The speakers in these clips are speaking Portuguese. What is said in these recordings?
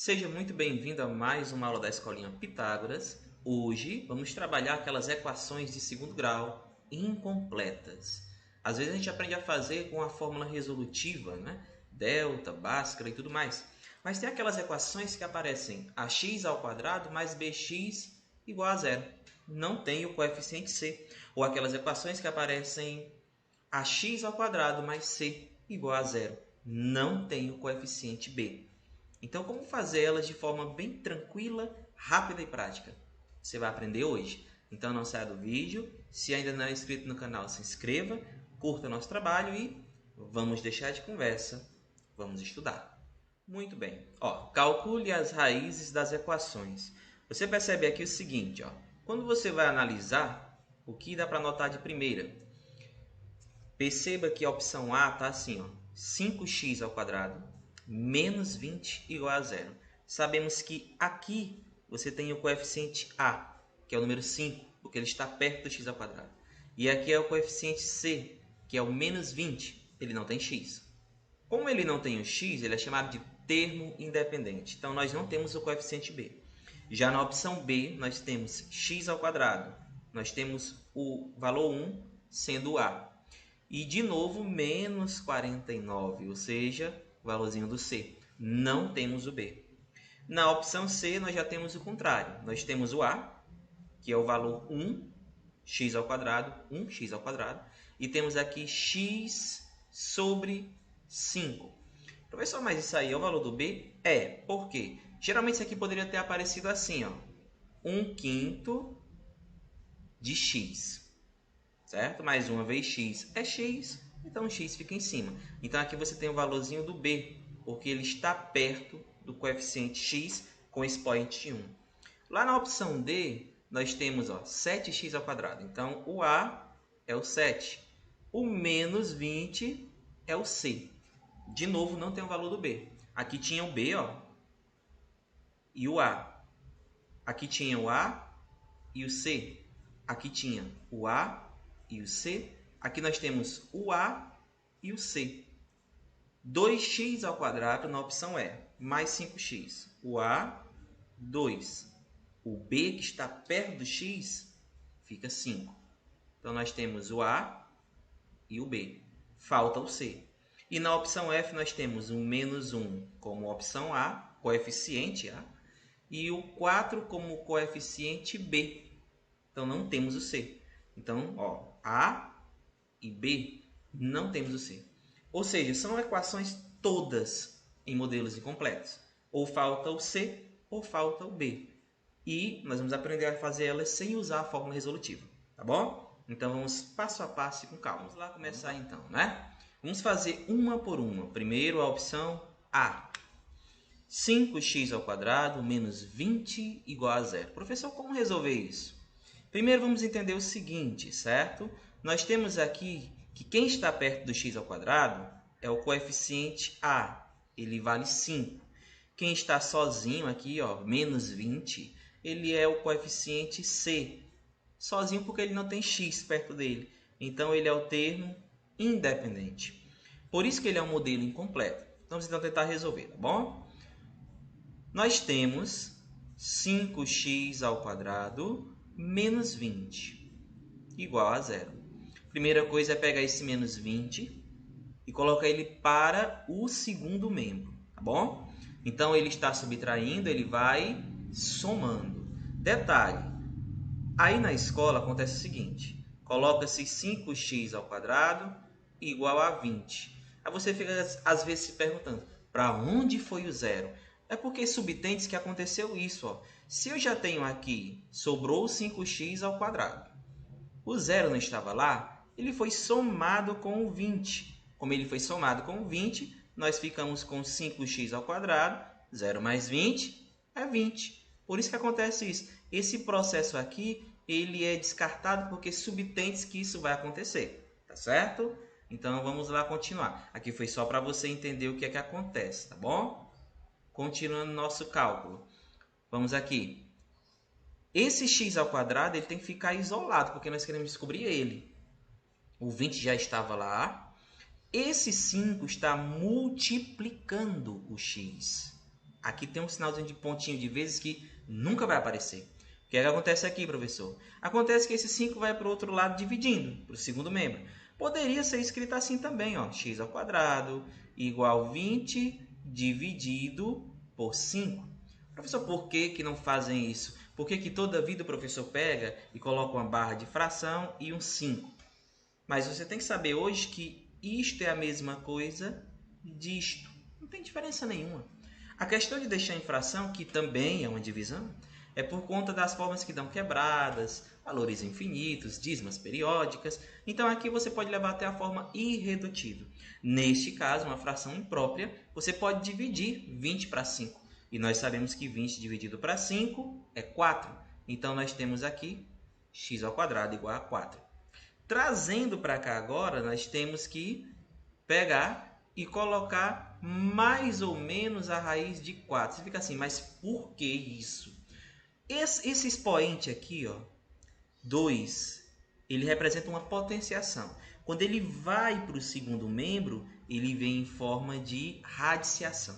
Seja muito bem-vindo a mais uma aula da Escolinha Pitágoras. Hoje vamos trabalhar aquelas equações de segundo grau incompletas. Às vezes a gente aprende a fazer com a fórmula resolutiva, né? Delta, Bhaskara e tudo mais. Mas tem aquelas equações que aparecem ax² mais bx igual a zero. Não tem o coeficiente c. Ou aquelas equações que aparecem ax² mais c igual a zero. Não tem o coeficiente b. Então, como fazer elas de forma bem tranquila, rápida e prática? Você vai aprender hoje. Então, não saia do vídeo. Se ainda não é inscrito no canal, se inscreva, curta nosso trabalho e vamos deixar de conversa. Vamos estudar. Muito bem. Calcule as raízes das equações. Você percebe aqui o seguinte, quando você vai analisar, o que dá para notar de primeira? Perceba que a opção A está assim, 5x² menos 20 igual a zero. Sabemos que aqui você tem o coeficiente A, que é o número 5, porque ele está perto do x². E aqui é o coeficiente C, que é o menos 20, ele não tem x. Como ele não tem o x, ele é chamado de termo independente. Então, nós não temos o coeficiente B. Já na opção B, nós temos x². Nós temos o valor 1 sendo o A. E, de novo, menos 49, ou seja, o valorzinho do C. Não temos o B. Na opção C, nós já temos o contrário. Nós temos o A, que é o valor 1x², 1x², e temos aqui x sobre 5. Professor, mas isso aí é o valor do B? É, por quê? Geralmente isso aqui poderia ter aparecido assim, 1/5 de x. Certo? Mais uma vez x é x, então x fica em cima. Então aqui você tem o valorzinho do b, porque ele está perto do coeficiente x com expoente 1. Lá na opção D, nós temos 7x². Então o A é o 7. O menos 20 é o C. De novo, não tem o valor do B. Aqui tinha o B e o A. Aqui tinha o A e o C. Aqui tinha o A e o C. Aqui nós temos o A e o C. 2x² na opção E, mais 5x. O A, 2. O B, que está perto do x, fica 5. Então, nós temos o A e o B. Falta o C. E na opção F, nós temos o menos 1 como opção A, coeficiente A, e o 4 como coeficiente B. Então, não temos o C. Então, A e B, não temos o C. Ou seja, são equações todas em modelos incompletos. Ou falta o C, ou falta o B. E nós vamos aprender a fazer elas sem usar a fórmula resolutiva. Tá bom? Então, vamos passo a passo e com calma. Vamos lá começar então, né? Vamos fazer uma por uma. Primeiro, a opção A. 5x² menos 20 igual a zero. Professor, como resolver isso? Primeiro, vamos entender o seguinte, certo? Nós temos aqui que quem está perto do x² é o coeficiente A, ele vale 5. Quem está sozinho aqui, menos 20, ele é o coeficiente C, sozinho porque ele não tem x perto dele. Então, ele é o termo independente. Por isso que ele é um modelo incompleto. Vamos então tentar resolver, tá bom? Nós temos 5x² menos 20 igual a zero. Primeira coisa é pegar esse menos 20 e colocar ele para o segundo membro, tá bom? Então, ele está subtraindo, ele vai somando. Detalhe, aí na escola acontece o seguinte, coloca-se 5x² igual a 20. Aí você fica, às vezes, se perguntando, para onde foi o zero? É porque subtende que aconteceu isso, Se eu já tenho aqui, sobrou 5x². O zero não estava lá, ele foi somado com o 20. Como ele foi somado com o 20, nós ficamos com 5x², 0 mais 20 é 20. Por isso que acontece isso. Esse processo aqui, ele é descartado porque subtende que isso vai acontecer, tá certo? Então, vamos lá continuar. Aqui foi só para você entender o que é que acontece, tá bom? Continuando nosso cálculo. Vamos aqui. Esse x² ele tem que ficar isolado, porque nós queremos descobrir ele. O 20 já estava lá. Esse 5 está multiplicando o x. Aqui tem um sinalzinho de pontinho de vezes que nunca vai aparecer. O que é que acontece aqui, professor? Acontece que esse 5 vai para o outro lado dividindo, para o segundo membro. Poderia ser escrito assim também, ó, x ao quadrado igual 20 dividido por 5. Professor, por que não fazem isso? Por que toda vida o professor pega e coloca uma barra de fração e um 5? Mas você tem que saber hoje que isto é a mesma coisa disto. Não tem diferença nenhuma. A questão de deixar em fração, que também é uma divisão, é por conta das formas que dão quebradas, valores infinitos, dízimas periódicas. Então aqui você pode levar até a forma irredutível. Neste caso, uma fração imprópria, você pode dividir 20 para 5. E nós sabemos que 20 dividido para 5 é 4. Então nós temos aqui x ao quadrado igual a 4. Trazendo para cá agora, nós temos que pegar e colocar mais ou menos a raiz de 4. Você fica assim, mas por que isso? Esse expoente aqui, ó, 2, ele representa uma potenciação. Quando ele vai para o segundo membro, ele vem em forma de radiciação.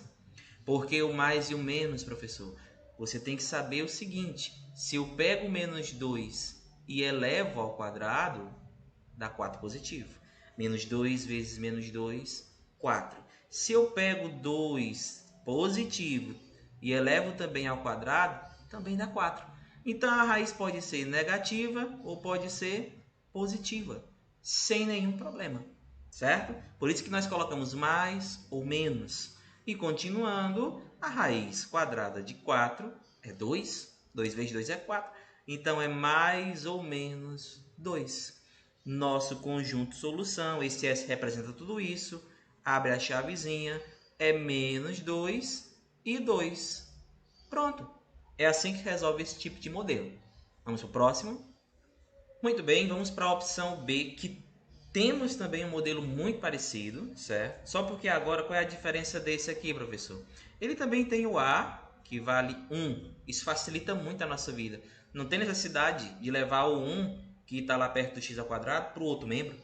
Porque o mais e o menos, professor? Você tem que saber o seguinte, se eu pego menos 2 e elevo ao quadrado, dá 4 positivo. Menos 2 vezes menos 2, 4. Se eu pego 2 positivo e elevo também ao quadrado, também dá 4. Então, a raiz pode ser negativa ou pode ser positiva, sem nenhum problema, certo? Por isso que nós colocamos mais ou menos. E continuando, a raiz quadrada de 4 é 2. 2 vezes 2 é 4. Então, é mais ou menos 2. Nosso conjunto solução, esse S representa tudo isso, abre a chavezinha, é menos 2 e 2. Pronto. É assim que resolve esse tipo de modelo. Vamos para o próximo. Muito bem, vamos para a opção B, que temos também um modelo muito parecido, certo? Só porque agora, qual é a diferença desse aqui, professor? Ele também tem o A, que vale 1. Isso facilita muito a nossa vida. Não tem necessidade de levar o 1, que está lá perto do x ao quadrado, para o outro membro,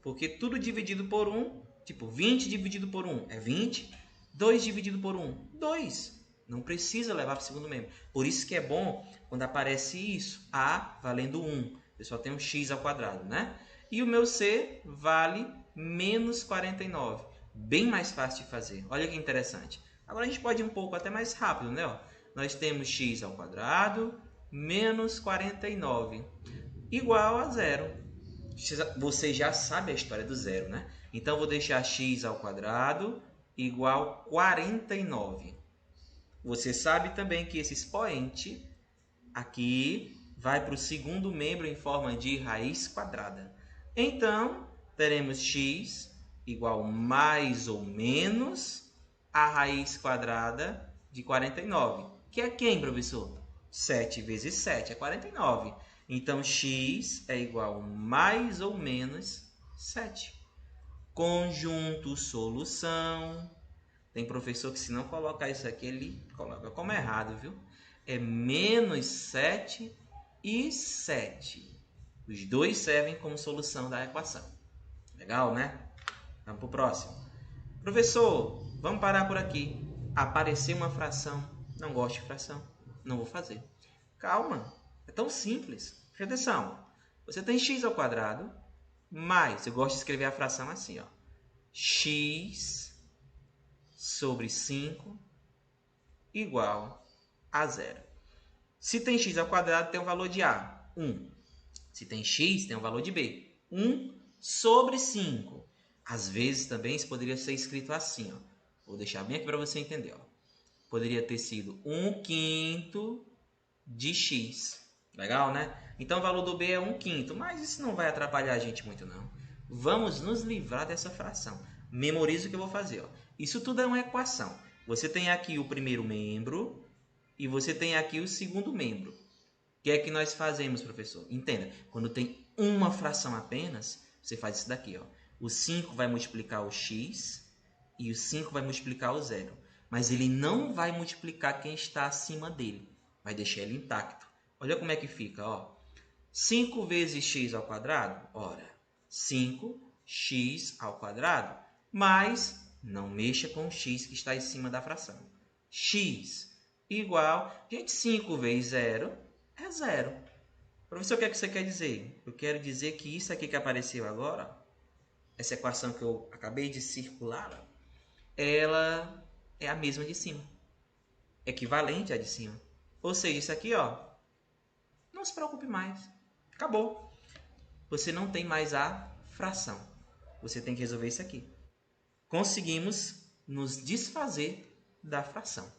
porque tudo dividido por 1, tipo 20 dividido por 1 é 20, 2 dividido por 1, 2. Não precisa levar para o segundo membro. Por isso que é bom quando aparece isso, A valendo 1. Eu só tenho x ao quadrado, né? E o meu C vale menos 49. Bem mais fácil de fazer. Olha que interessante. Agora a gente pode ir um pouco até mais rápido, né? Ó, nós temos x ao quadrado menos 49 igual a zero. Você já sabe a história do zero, né? Então, vou deixar x ao quadrado igual a 49. Você sabe também que esse expoente aqui vai para o segundo membro em forma de raiz quadrada. Então, teremos x igual mais ou menos a raiz quadrada de 49. Que é quem, professor? 7 vezes 7 é 49. Então, x é igual a mais ou menos 7. Conjunto solução. Tem professor que se não colocar isso aqui, ele coloca como errado, viu? É menos 7 e 7. Os dois servem como solução da equação. Legal, né? Vamos para o próximo. Professor, vamos parar por aqui. Apareceu uma fração. Não gosto de fração. Não vou fazer. Calma. É tão simples. Presta atenção. Você tem x ao quadrado mais, eu gosto de escrever a fração assim, ó. X sobre 5 igual a zero. Se tem x ao quadrado, tem o valor de A, 1. Se tem x, tem o valor de B, 1 sobre 5. Às vezes também isso poderia ser escrito assim, ó. Vou deixar bem aqui para você entender, ó. Poderia ter sido 1/5 de x. Legal, né? Então o valor do B é 1/5, mas isso não vai atrapalhar a gente muito, não. Vamos nos livrar dessa fração. Memoriza o que eu vou fazer, ó. Isso tudo é uma equação. Você tem aqui o primeiro membro e você tem aqui o segundo membro. O que é que nós fazemos, professor? Entenda, quando tem uma fração apenas, você faz isso daqui, ó. O 5 vai multiplicar o x e o 5 vai multiplicar o zero. Mas ele não vai multiplicar quem está acima dele. Vai deixar ele intacto. Olha como é que fica, ó. 5 vezes x ao quadrado, ora, 5x ao quadrado, mas não mexa com o x que está em cima da fração. x igual... Gente, 5 vezes 0 é 0. Professor, o que é que você quer dizer? Eu quero dizer que isso aqui que apareceu agora, essa equação que eu acabei de circular, ela é a mesma de cima. Equivalente à de cima. Ou seja, isso aqui, ó, não se preocupe mais. Acabou. Você não tem mais a fração. Você tem que resolver isso aqui. Conseguimos nos desfazer da fração.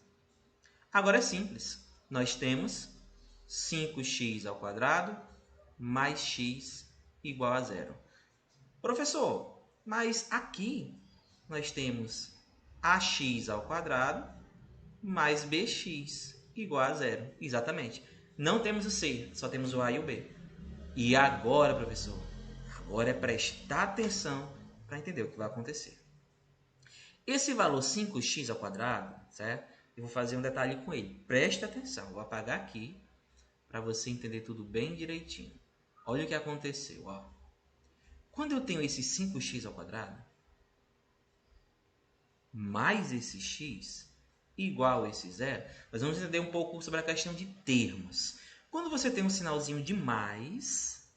Agora é simples. Nós temos 5x ao quadrado mais x igual a 0. Professor, mas aqui nós temos ax ao quadrado mais bx igual a 0. Exatamente. Não temos o c, só temos o a e o b. E agora, professor, agora é prestar atenção para entender o que vai acontecer. Esse valor 5x ao quadrado, certo? Eu vou fazer um detalhe com ele. Preste atenção, vou apagar aqui para você entender tudo bem direitinho. Olha o que aconteceu, ó. Quando eu tenho esse 5x ao quadrado, mais esse x igual a esse zero, nós vamos entender um pouco sobre a questão de termos. Quando você tem um sinalzinho de mais,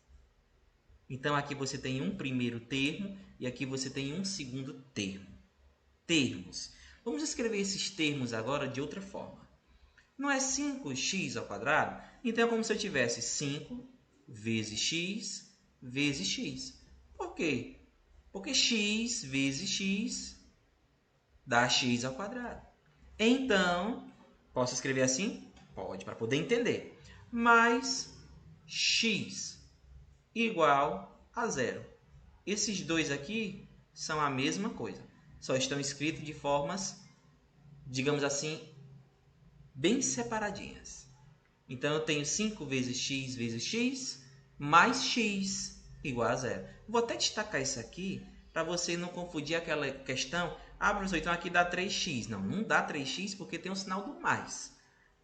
então aqui você tem um primeiro termo e aqui você tem um segundo termo. Termos. Vamos escrever esses termos agora de outra forma. Não é 5x ao quadrado? Então é como se eu tivesse 5 vezes x vezes x. Por quê? Porque x vezes x dá x ao quadrado. Então, posso escrever assim? Pode, para poder entender. Mais x igual a 0. Esses dois aqui são a mesma coisa. Só estão escritos de formas, digamos assim, bem separadinhas. Então, eu tenho 5 vezes x mais x igual a 0. Vou até destacar isso aqui para você não confundir aquela questão. Ah, professor, então aqui dá 3x. Não, não dá 3x porque tem o sinal do mais.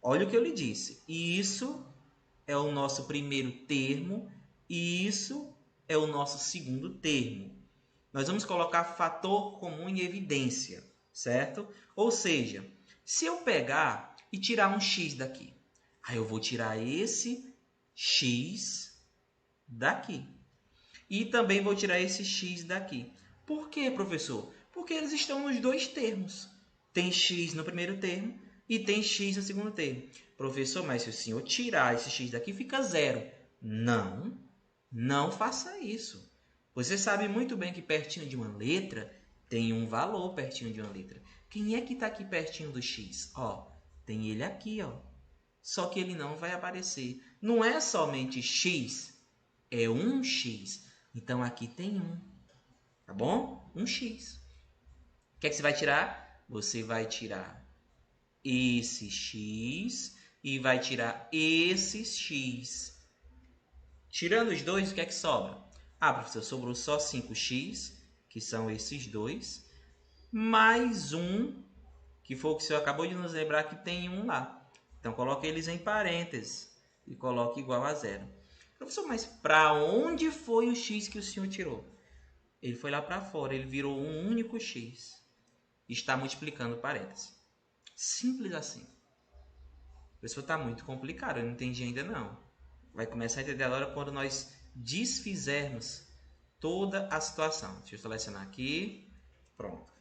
Olha o que eu lhe disse. Isso é o nosso primeiro termo e isso é o nosso segundo termo. Nós vamos colocar fator comum em evidência, certo? Ou seja, se eu pegar e tirar um x daqui, aí eu vou tirar esse x daqui. E também vou tirar esse x daqui. Por quê, professor? Porque eles estão nos dois termos. Tem x no primeiro termo e tem x no segundo termo. Professor, mas se o senhor tirar esse x daqui, fica 0. Não, não faça isso. Você sabe muito bem que pertinho de uma letra tem um valor pertinho de uma letra. Quem é que está aqui pertinho do x? Ó, tem ele aqui, ó. Só que ele não vai aparecer. Não é somente x, é 1x. Então, aqui tem 1. Tá bom? 1x. O que é que você vai tirar? Você vai tirar esse x e vai tirar esse x. Tirando os dois, o que é que sobra? Ah, professor, sobrou só 5x, que são esses dois, mais 1, que foi o que o senhor acabou de nos lembrar que tem 1 lá. Então, coloque eles em parênteses e coloque igual a 0. Professor, mas para onde foi o x que o senhor tirou? Ele foi lá para fora, ele virou um único x. Está multiplicando parênteses. Simples assim. Professor, está muito complicado, eu não entendi ainda não. Vai começar a entender agora quando nós desfizermos toda a situação. Deixa eu selecionar aqui. Pronto.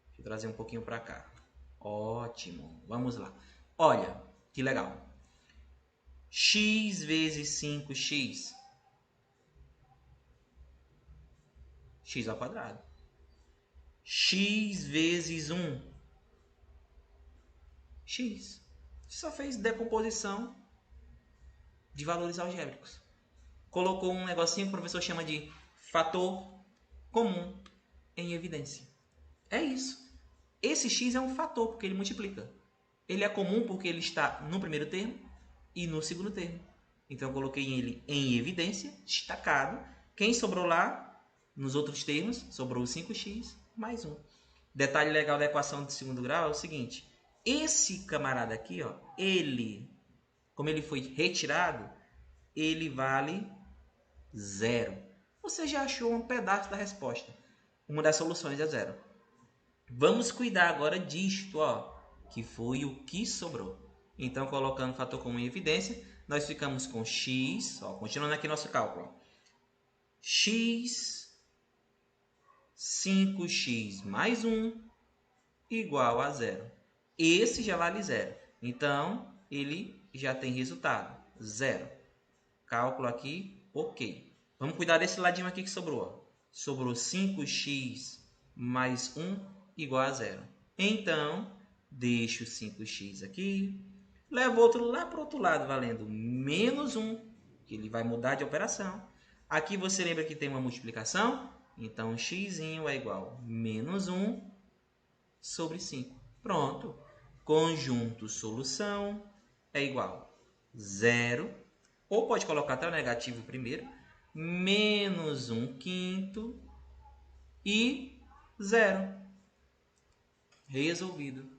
Deixa eu trazer um pouquinho para cá. Ótimo. Vamos lá. Olha, que legal. X vezes 5x. X ao quadrado. X vezes 1. X. Você só fez decomposição de valores algébricos. Colocou um negocinho que o professor chama de fator comum em evidência. É isso. Esse x é um fator porque ele multiplica. Ele é comum porque ele está no primeiro termo e no segundo termo. Então, eu coloquei ele em evidência, destacado. Quem sobrou lá, nos outros termos, sobrou 5x mais 1. Detalhe legal da equação de segundo grau é o seguinte. Esse camarada aqui, ó, ele, como ele foi retirado, ele vale 0. Você já achou um pedaço da resposta. Uma das soluções é 0. Vamos cuidar agora disto, ó. que foi o que sobrou. Então, colocando o fator comum em evidência, nós ficamos com x, ó, continuando aqui nosso cálculo, ó, x 5x mais 1 igual a 0. Esse já vale 0. Então, ele já tem resultado, 0. Cálculo aqui, ok. Vamos cuidar desse ladinho aqui que sobrou. Ó. Sobrou 5x mais 1 igual a 0. Então, deixo 5x aqui. Levo outro lá para o outro lado, valendo menos 1, que ele vai mudar de operação. Aqui você lembra que tem uma multiplicação? Então, x é igual a menos 1 sobre 5. Pronto. Conjunto solução é igual a 0, ou pode colocar até o negativo primeiro, menos 1/5 e 0. Resolvido.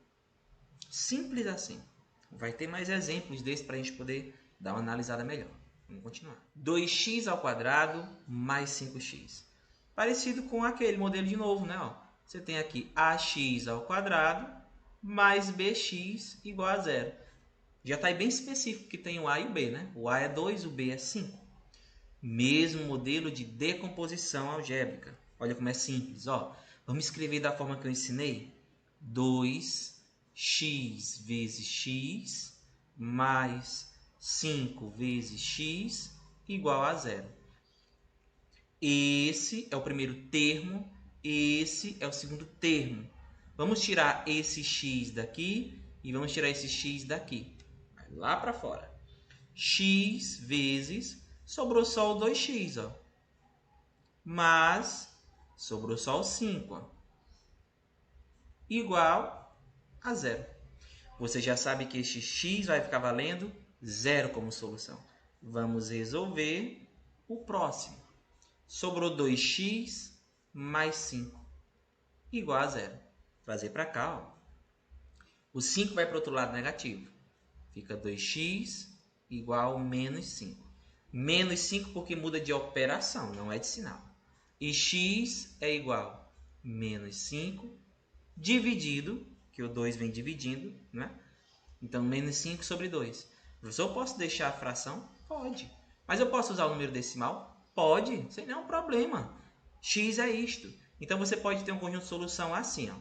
Simples assim. Vai ter mais exemplos desses para a gente poder dar uma analisada melhor. Vamos continuar. 2x ao quadrado mais 5x. Parecido com aquele modelo de novo, né? Ó, você tem aqui ax ao quadrado mais bx igual a 0. Já está aí bem específico que tem o a e o b, né? O a é 2, o b é 5. Mesmo modelo de decomposição algébrica. Olha como é simples. Ó. Vamos escrever da forma que eu ensinei. 2x vezes x mais 5 vezes x igual a 0. Esse é o primeiro termo, esse é o segundo termo. Vamos tirar esse x daqui e vamos tirar esse x daqui. Vai lá para fora. X vezes, sobrou só o 2x, ó. Mas sobrou só o 5, ó. Igual a 0. Você já sabe que este x vai ficar valendo 0 como solução. Vamos resolver o próximo. Sobrou 2x mais 5 igual a 0. Trazer para cá, ó. O 5 vai para o outro lado negativo. Fica 2x igual a menos 5. Menos 5 porque muda de operação, não é de sinal. E x é igual a menos 5 dividido, que o 2 vem dividindo, né? Então, menos 5 sobre 2. Professor, eu posso deixar a fração? Pode. Mas eu posso usar o número decimal? Pode, sem nenhum problema. X é isto. Então, você pode ter um conjunto de solução assim, ó,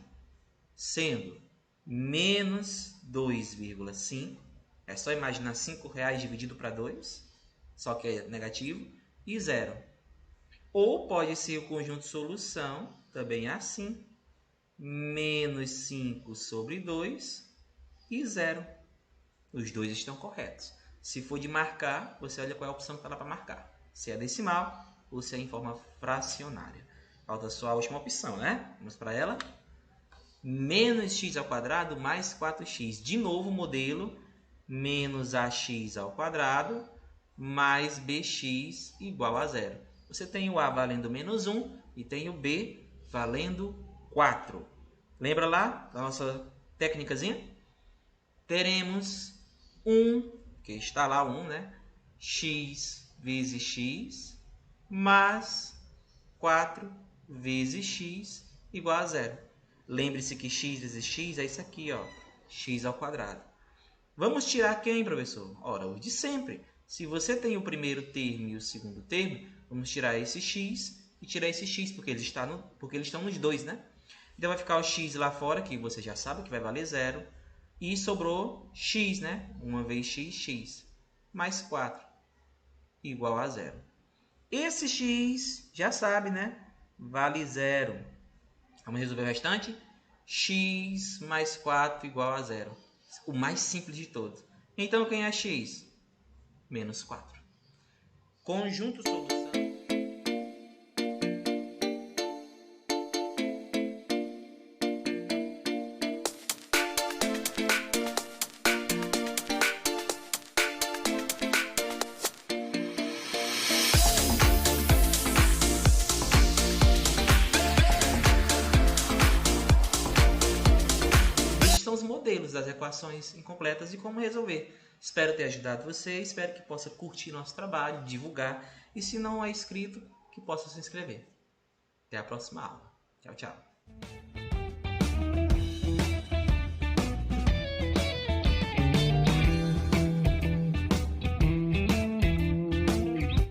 sendo menos 2,5. É só imaginar R$5 dividido para 2, só que é negativo, e 0. Ou pode ser o conjunto de solução, também assim, menos 5 sobre 2 e 0. Os dois estão corretos. Se for de marcar, você olha qual é a opção que está lá para marcar. Se é decimal ou se é em forma fracionária. Falta só a última opção, né? Vamos para ela. Menos x ao quadrado mais 4x. De novo o modelo, menos ax ao quadrado mais bx igual a 0. Você tem o a valendo menos 1 e tem o b valendo 4. Lembra lá da nossa técnicazinha? Teremos 1, que está lá 1, né? X vezes x mais 4 vezes x igual a 0. Lembre-se que x vezes x é isso aqui, ó, x ao quadrado. Vamos tirar quem, professor? Ora, os de sempre. Se você tem o primeiro termo e o segundo termo, vamos tirar esse x e tirar esse x, porque eles estão nos dois, né? Então, vai ficar o x lá fora, que você já sabe que vai valer 0. E sobrou x, né? 1 vezes x, x. Mais 4, igual a 0. Esse x, já sabe, né? Vale 0. Vamos resolver o restante? X mais 4 igual a 0. O mais simples de todos. Então, quem é x? Menos 4. Conjunto solução. Os modelos das equações incompletas e como resolver. Espero ter ajudado você, espero que possa curtir nosso trabalho, divulgar e se não é inscrito, que possa se inscrever. Até a próxima aula. Tchau, tchau.